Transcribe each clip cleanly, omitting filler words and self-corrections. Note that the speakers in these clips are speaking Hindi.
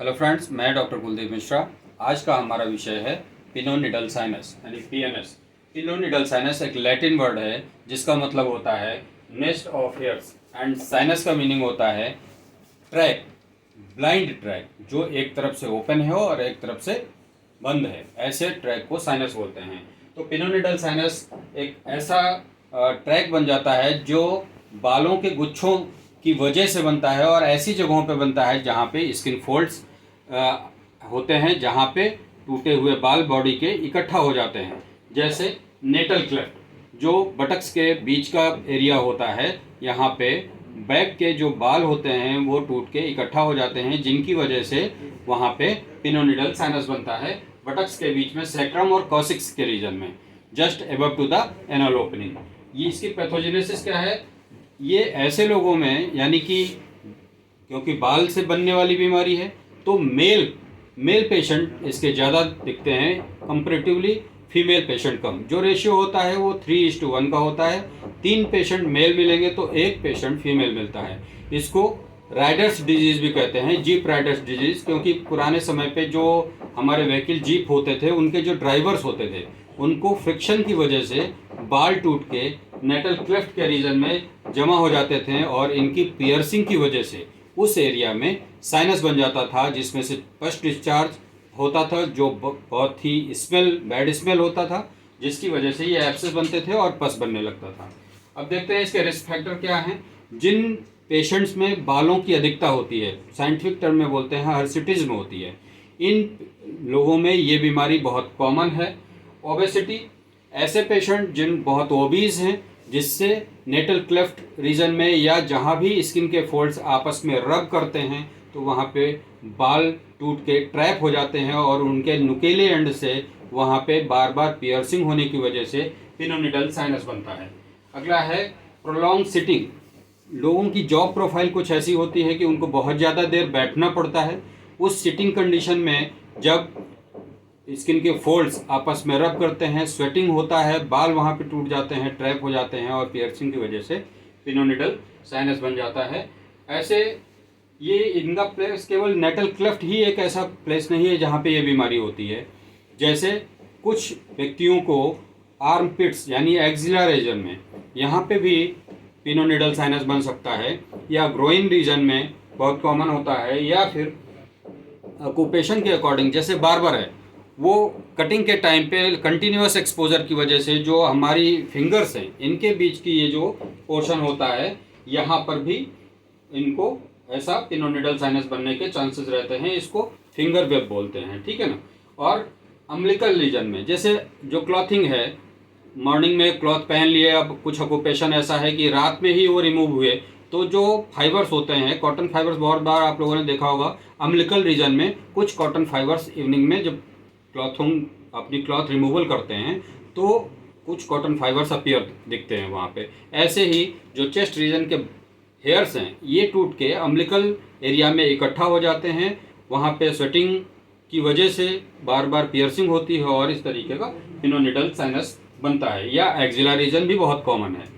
हेलो फ्रेंड्स, मैं डॉक्टर कुलदीप मिश्रा। आज का हमारा विषय है पिनोनिडल साइनस यानी पीएनएस। पिनोनिडल साइनस एक लैटिन वर्ड है जिसका मतलब होता है nest of hairs and sinus का मीनिंग होता है ट्रैक, ब्लाइंड ट्रैक जो एक तरफ से ओपन है और एक तरफ से बंद है, ऐसे ट्रैक को साइनस बोलते हैं। तो पिनोनिडल साइनस एक ऐसा ट्रैक बन जाता है जो बालों के गुच्छों की वजह से बनता है और ऐसी जगहों पे बनता है जहाँ पे स्किन फोल्ड्स होते हैं, जहाँ पे टूटे हुए बाल बॉडी के इकट्ठा हो जाते हैं। जैसे नेटल क्लेफ्ट जो बटक्स के बीच का एरिया होता है, यहाँ पे बैक के जो बाल होते हैं वो टूट के इकट्ठा हो जाते हैं, जिनकी वजह से वहाँ पे पिनोनिडल साइनस बनता है बटक्स के बीच में सेक्रम और कॉसिक्स के रीजन में, just above to the anal opening. ये इसकी पैथोजेनेसिस क्या है? ये ऐसे लोगों में, यानी कि क्योंकि बाल से बनने वाली बीमारी है तो मेल पेशेंट इसके ज़्यादा दिखते हैं कंपैरेटिवली, फीमेल पेशेंट कम। जो रेशियो होता है वो 3:1 का होता है। 3 पेशेंट मेल मिलेंगे तो 1 पेशेंट फीमेल मिलता है। इसको राइडर्स डिजीज़ भी कहते हैं, जीप राइडर्स डिजीज़, क्योंकि पुराने समय पे जो हमारे व्हीकल जीप होते थे उनके जो ड्राइवर्स होते थे उनको फ्रिक्शन की वजह से बाल टूट के नेटल क्लेफ्ट के रीजन में जमा हो जाते थे और इनकी पियर्सिंग की वजह से उस एरिया में साइनस बन जाता था, जिसमें से पस डिस्चार्ज होता था जो बहुत ही बैड स्मेल होता था, जिसकी वजह से ये एब्सेस बनते थे और पस बनने लगता था। अब देखते हैं इसके रिस्क फैक्टर क्या हैं। जिन पेशेंट्स में बालों की अधिकता होती है, साइंटिफिक टर्म में बोलते हैं हर्सिटिज्म होती है, इन लोगों में ये बीमारी बहुत कॉमन है। ओबेसिटी, ऐसे पेशेंट जिन बहुत ओबीज हैं जिससे नेटल क्लेफ्ट रीजन में या जहाँ भी स्किन के फोल्ड्स आपस में रब करते हैं तो वहाँ पे बाल टूट के ट्रैप हो जाते हैं और उनके नुकीले एंड से वहाँ पे बार बार पियर्सिंग होने की वजह से पिनोनिडल साइनस बनता है। अगला है प्रोलॉन्ग सिटिंग। लोगों की जॉब प्रोफाइल कुछ ऐसी होती है कि उनको बहुत ज़्यादा देर बैठना पड़ता है। उस सिटिंग कंडीशन में जब स्किन के फोल्ड्स आपस में रब करते हैं, स्वेटिंग होता है, बाल वहाँ पे टूट जाते हैं, ट्रैप हो जाते हैं और पियर्सिंग की वजह से पिनोनिडल साइनस बन जाता है। ऐसे ये इनका प्लेस केवल नेटल क्लेफ्ट ही एक ऐसा प्लेस नहीं है जहाँ पे ये बीमारी होती है। जैसे कुछ व्यक्तियों को आर्म पिट्स यानी एक्सिला रीजन में, यहाँ पे भी पिनोनिडल साइनस बन सकता है, या ग्रोइन रीजन में बहुत कॉमन होता है, या फिर ऑक्यूपेशन के अकॉर्डिंग, जैसे बार्बर है वो कटिंग के टाइम पे कंटिन्यूअस एक्सपोजर की वजह से जो हमारी फिंगर्स हैं इनके बीच की ये जो पोर्शन होता है, यहाँ पर भी इनको ऐसा पिनोनिडल साइनस बनने के चांसेस रहते हैं। इसको फिंगर वेब बोलते हैं, ठीक है ना। और अम्बिलिकल रीजन में, जैसे जो क्लॉथिंग है, मॉर्निंग में क्लॉथ पहन लिए, अब कुछ ऑक्यूपेशन ऐसा है कि रात में ही वो रिमूव हुए, तो जो फाइबर्स होते हैं, कॉटन फाइबर्स, बहुत बार आप लोगों ने देखा होगा अम्बिलिकल रीजन में कुछ कॉटन फाइबर्स इवनिंग में जब अपनी क्लॉथ रिमूवल करते हैं तो कुछ कॉटन फाइबर्स अपीयर दिखते हैं वहाँ पे। ऐसे ही जो चेस्ट रीजन के हेयर्स हैं ये टूट के अम्बिलिकल एरिया में इकट्ठा हो जाते हैं, वहाँ पे स्वेटिंग की वजह से बार बार पियर्सिंग होती है और इस तरीके का पिनोनिडल साइनस बनता है। या एक्सिला रीजन भी बहुत कॉमन है।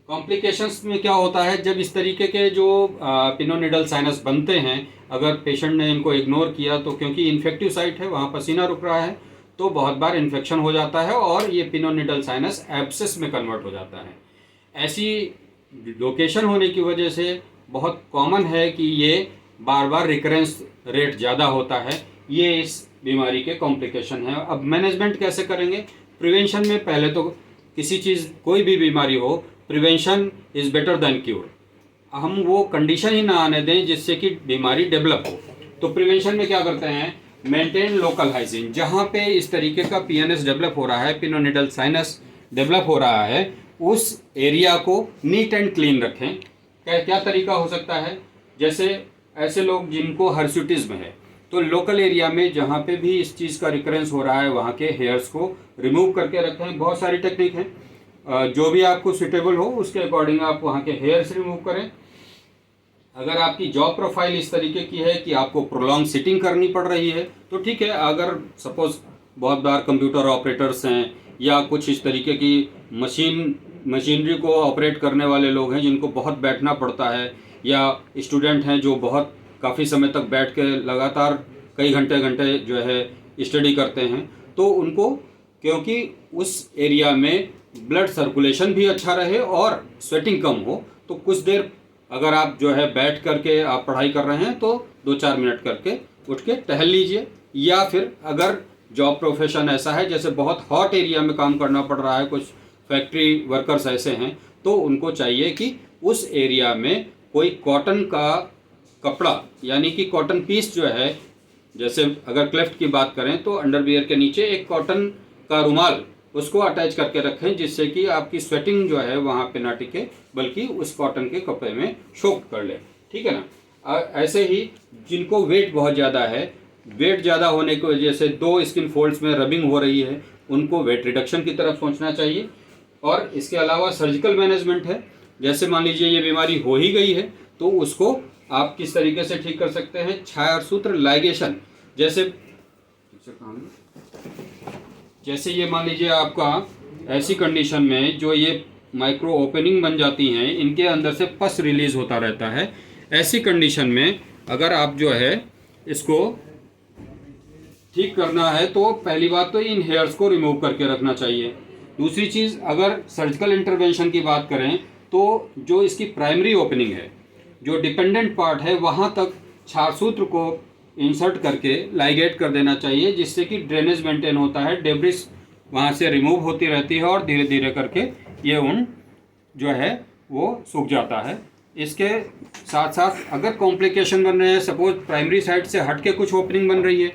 कॉम्प्लिकेशंस में क्या होता है, जब इस तरीके के जो पिनोनिडल साइनस बनते हैं, अगर पेशेंट ने इनको इग्नोर किया तो क्योंकि इन्फेक्टिव साइट है, वहाँ पसीना रुक रहा है, तो बहुत बार इन्फेक्शन हो जाता है और ये पिनोनिडल साइनस एब्सेस में कन्वर्ट हो जाता है। ऐसी लोकेशन होने की वजह से बहुत कॉमन है कि ये बार बार रिकरेंस रेट ज़्यादा होता है। ये इस बीमारी के कॉम्प्लिकेशन है। अब मैनेजमेंट कैसे करेंगे? प्रिवेंशन में पहले तो किसी चीज़, कोई भी बीमारी हो, prevention is better than cure. हम वो कंडीशन ही ना आने दें जिससे कि बीमारी डेवलप हो। तो प्रिवेंशन में क्या करते हैं? Maintain local hygiene. जहाँ पे इस तरीके का पीएनएस डेवलप हो रहा है, पिनोनिडल साइनस डेवलप हो रहा है, उस एरिया को नीट एंड क्लीन रखें। क्या तरीका हो सकता है? जैसे ऐसे लोग जिनको हर्सुटिज्म है तो लोकल एरिया में जहाँ पे भी इस चीज़ का रिकरेंस हो रहा है वहाँ के हेयर्स को रिमूव करके रखें। बहुत सारी टेक्निक हैं, जो भी आपको सुटेबल हो उसके अकॉर्डिंग आप वहाँ के हेयर्स रिमूव करें। अगर आपकी जॉब प्रोफाइल इस तरीके की है कि आपको प्रोलॉन्ग सिटिंग करनी पड़ रही है तो ठीक है। अगर सपोज बहुत बार कंप्यूटर ऑपरेटर्स हैं या कुछ इस तरीके की मशीनरी को ऑपरेट करने वाले लोग हैं जिनको बहुत बैठना पड़ता है, या स्टूडेंट हैं जो बहुत काफ़ी समय तक बैठ के लगातार कई घंटे जो है स्टडी करते हैं, तो उनको क्योंकि उस एरिया में ब्लड सर्कुलेशन भी अच्छा रहे और स्वेटिंग कम हो, तो कुछ देर अगर आप जो है बैठ करके आप पढ़ाई कर रहे हैं तो 2-4 मिनट करके उठ के टहल लीजिए। या फिर अगर जॉब प्रोफेशन ऐसा है जैसे बहुत हॉट एरिया में काम करना पड़ रहा है, कुछ फैक्ट्री वर्कर्स ऐसे हैं, तो उनको चाहिए कि उस एरिया में कोई कॉटन का कपड़ा यानी कि कॉटन पीस जो है, जैसे अगर क्लेफ्ट की बात करें तो अंडरवियर के नीचे एक कॉटन का रुमाल उसको अटैच करके रखें, जिससे कि आपकी स्वेटिंग जो है वहाँ पे ना टिके बल्कि उस कॉटन के कपड़े में सोक कर ले, ठीक है ना। ऐसे ही जिनको वेट बहुत ज़्यादा है, वेट ज़्यादा होने की वजह से 2 स्किन फोल्ड्स में रबिंग हो रही है, उनको वेट रिडक्शन की तरफ सोचना चाहिए। और इसके अलावा सर्जिकल मैनेजमेंट है, जैसे मान लीजिए ये बीमारी हो ही गई है तो उसको आप किस तरीके से ठीक कर सकते हैं। छायासूत्र लाइगेशन, जैसे ये मान लीजिए आपका ऐसी कंडीशन में जो ये माइक्रो ओपनिंग बन जाती हैं, इनके अंदर से पस रिलीज होता रहता है। ऐसी कंडीशन में अगर आप जो है इसको ठीक करना है तो पहली बात तो इन हेयर्स को रिमूव करके रखना चाहिए। दूसरी चीज़, अगर सर्जिकल इंटरवेंशन की बात करें तो जो इसकी प्राइमरी ओपनिंग है, जो डिपेंडेंट पार्ट है, वहाँ तक छारसूत्र को इंसर्ट करके लाइगेट कर देना चाहिए, जिससे कि ड्रेनेज मेंटेन होता है, डेब्रिस वहाँ से रिमूव होती रहती है और धीरे धीरे करके ये ऊन जो है वो सूख जाता है। इसके साथ साथ अगर कॉम्प्लिकेशन बन रहे हैं, सपोज प्राइमरी साइड से हट के कुछ ओपनिंग बन रही है,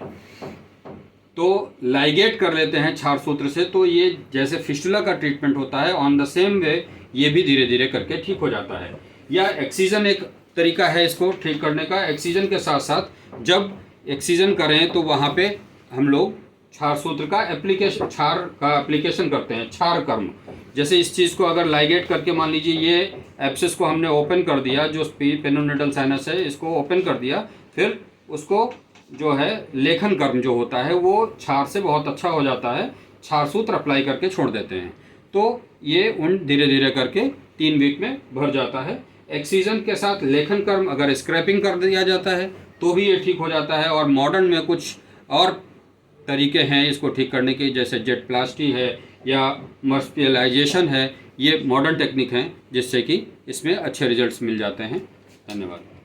तो लाइगेट कर लेते हैं छारसूत्र से, तो ये जैसे फिस्टुला का ट्रीटमेंट होता है ऑन द सेम वे ये भी धीरे धीरे करके ठीक हो जाता है। या एक्सीजन एक तरीका है इसको ठीक करने का। एक्सीजन के साथ साथ जब एक्सीजन करें तो वहाँ पे हम लोग छारसूत्र का छार का एप्लीकेशन करते हैं, छार कर्म। जैसे इस चीज़ को अगर लाइगेट करके मान लीजिए ये एब्सेस को हमने ओपन कर दिया, जो पेनोनिडल साइनस है इसको ओपन कर दिया, फिर उसको जो है लेखन कर्म जो होता है वो छार से बहुत अच्छा हो जाता है, छारसूत्र अप्लाई करके छोड़ देते हैं, तो ये ऊन धीरे धीरे करके 3 वीक में भर जाता है। एक्सीजन के साथ लेखन कर्म अगर स्क्रैपिंग कर दिया जाता है तो भी ये ठीक हो जाता है। और मॉडर्न में कुछ और तरीके हैं इसको ठीक करने के, जैसे जेट प्लास्टी है या मर्सपियलाइजेशन है, ये मॉडर्न टेक्निक हैं जिससे कि इसमें अच्छे रिजल्ट्स मिल जाते हैं। धन्यवाद।